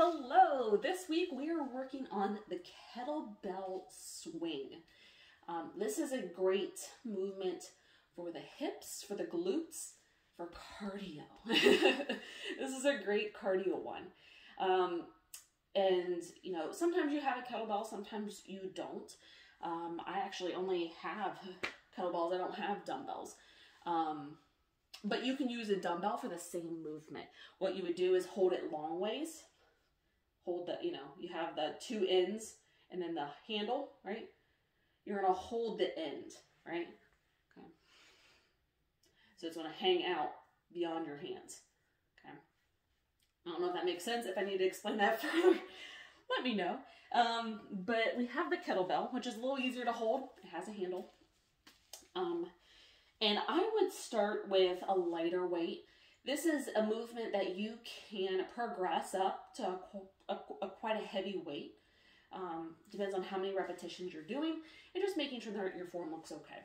Hello! This week we are working on the kettlebell swing. This is a great movement for the hips, for the glutes, for cardio. This is a great cardio one. And you know, sometimes you have a kettlebell, sometimes you don't. I actually only have kettlebells, I don't have dumbbells. But you can use a dumbbell for the same movement. What you would do is hold it long ways. Hold the, you have the two ends and then the handle, right? You're going to hold the end, right? Okay. So it's going to hang out beyond your hands. Okay. I don't know if that makes sense. If I need to explain that further, let me know. But we have the kettlebell, which is a little easier to hold. It has a handle. And I would start with a lighter weight. This is a movement that you can progress up to quite a heavy weight. Depends on how many repetitions you're doing and just making sure that your form looks okay.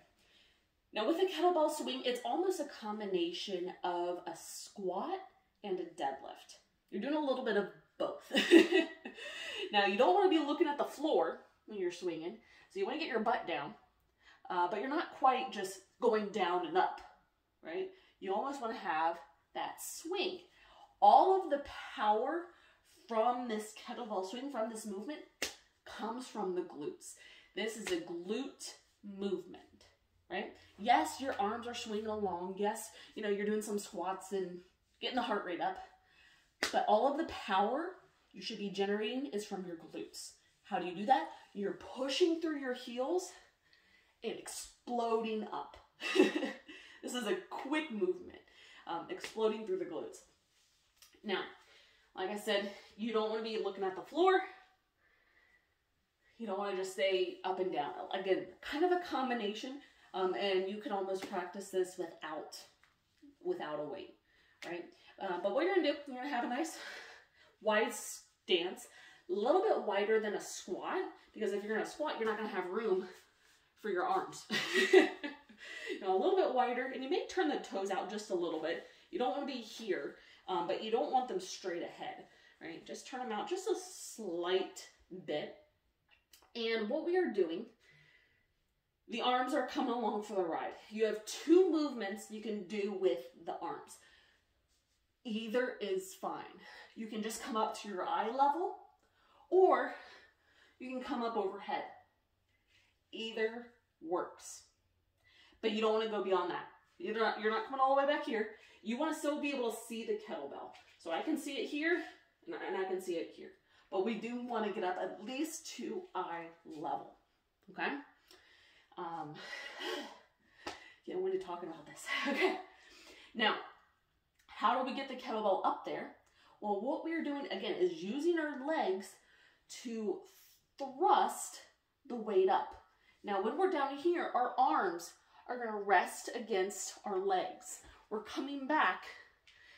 Now with a kettlebell swing, it's almost a combination of a squat and a deadlift. You're doing a little bit of both. Now you don't want to be looking at the floor when you're swinging, so you want to get your butt down, but you're not quite just going down and up, right? You almost want to have that swing. All of the power from this kettlebell swing, from this movement, comes from the glutes. This is a glute movement, right? Yes, your arms are swinging along. Yes, you're doing some squats and getting the heart rate up. But all of the power you should be generating is from your glutes. How do you do that? You're pushing through your heels and exploding up. This is a quick movement, exploding through the glutes. Now, like I said, you don't want to be looking at the floor. You don't want to just stay up and down. Again, kind of a combination, and you can almost practice this without a weight, right? But what you're going to do, you're going to have a nice wide stance, a little bit wider than a squat, because if you're going to squat, you're not going to have room for your arms. A little bit wider, and you may turn the toes out just a little bit. You don't want to be here, but you don't want them straight ahead, right? Just turn them out just a slight bit. And what we are doing, the arms are coming along for the ride. You have two movements you can do with the arms. Either is fine. You can just come up to your eye level, or you can come up overhead. Either works. But you don't want to go beyond that. You're not coming all the way back here. You want to still be able to see the kettlebell. So I can see it here, and I can see it here. But we do want to get up at least to eye level. Okay? Yeah, when you're talking about this. Okay. Now, how do we get the kettlebell up there? Well, what we're doing, again, is using our legs to thrust the weight up. Now, when we're down here, our arms are going to rest against our legs. We're coming back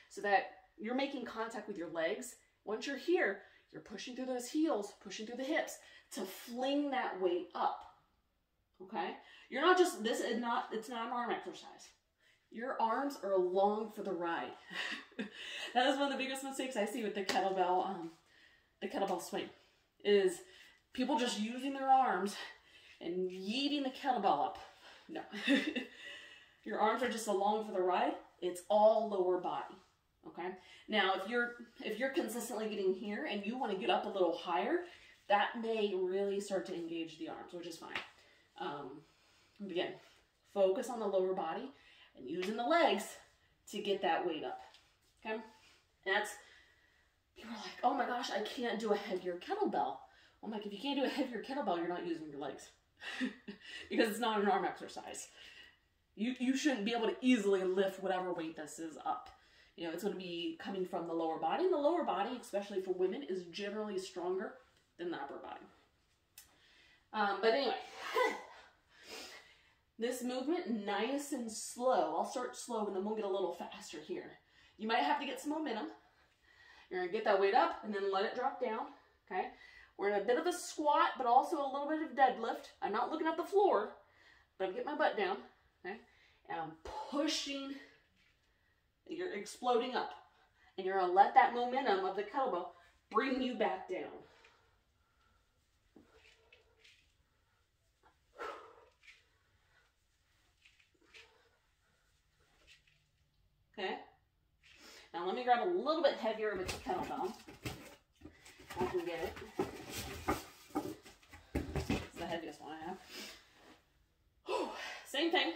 so that you're making contact with your legs. Once you're here, you're pushing through those heels, pushing through the hips to fling that weight up. Okay? You're not just, it's not an arm exercise. Your arms are along for the ride. That is one of the biggest mistakes I see with the kettlebell swing, is people just using their arms and yeeting the kettlebell up. No. Your arms are just along for the ride. It's all lower body. Okay? Now, if you're consistently getting here and you want to get up a little higher, that may really start to engage the arms, which is fine. Again, focus on the lower body and using the legs to get that weight up. Okay? And people are like, oh my gosh, I can't do a heavier kettlebell. I'm like, if you can't do a heavier kettlebell, you're not using your legs. Because it's not an arm exercise. You shouldn't be able to easily lift whatever weight this is up. It's going to be coming from the lower body. And the lower body, especially for women, is generally stronger than the upper body. But anyway, this movement, nice and slow. I'll start slow and then we'll get a little faster here. You might have to get some momentum. You're going to get that weight up and then let it drop down. Okay? We're in a bit of a squat, but also a little bit of deadlift. I'm not looking at the floor, but I'm getting my butt down. Okay? And I'm pushing. You're exploding up. And you're going to let that momentum of the kettlebell bring you back down. Okay. Now let me grab a little bit heavier of a kettlebell. I can get it. It's the heaviest one I have. Whew. Same thing.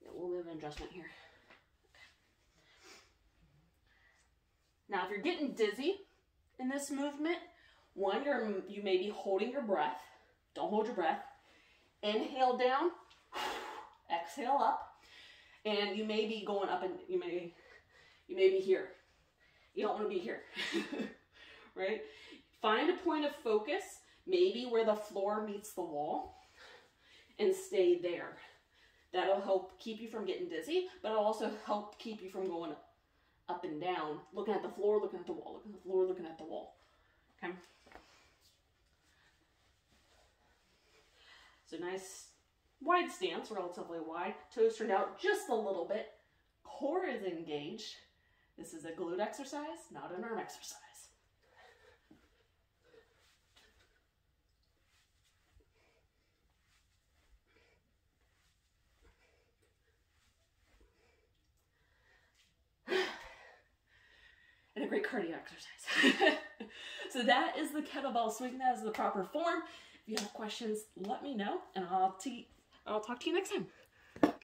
A little bit of an adjustment here. Now, if you're getting dizzy in this movement, one, you may be holding your breath. Don't hold your breath. Inhale down, exhale up, and you may be going up, and you may be here. You don't want to be here, right? Find a point of focus, maybe where the floor meets the wall, and stay there. That'll help keep you from getting dizzy, but it'll also help keep you from going up and down, looking at the floor, looking at the wall, looking at the floor, looking at the wall. Okay. So nice wide stance, relatively wide. Toes turned out just a little bit. Core is engaged. This is a glute exercise, not an arm exercise. And a great cardio exercise. So that is the kettlebell swing. That is the proper form. If you have questions, let me know, and I'll talk to you next time.